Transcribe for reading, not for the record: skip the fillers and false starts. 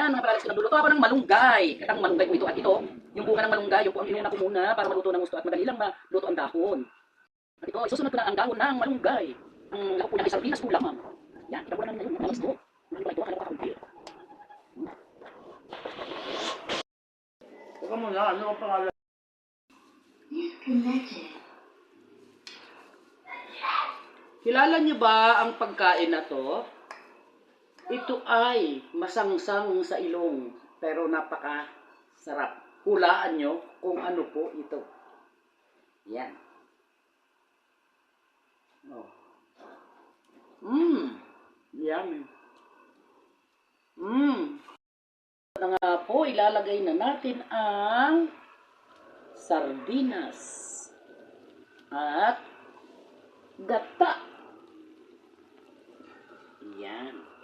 Yan, mga palalas ko nagluluto ako ng malunggay. Katang malunggay ko ito at ito. Yung bunga ng malunggay, yung po ang inuna ko muna para maluto ng gusto at madali lang maluto ang dahon. At ito, isusunod ko na ang dahon ng malunggay. Ang lako po niya ay sardinas po lamang. Yan, kita po namin ngayon. Alas po. Hindi ko ito, akala ko kakunti. Teka muna, ano ang pangalan? Disconnected. Kilala niyo ba ang pagkain na to? Ito ay masangsang sa ilong, pero napaka-sarap. Hulaan nyo kung ano po ito. Yan. Oh. Yummy. Na nga po, ilalagay na natin ang sardinas at gata. Yan.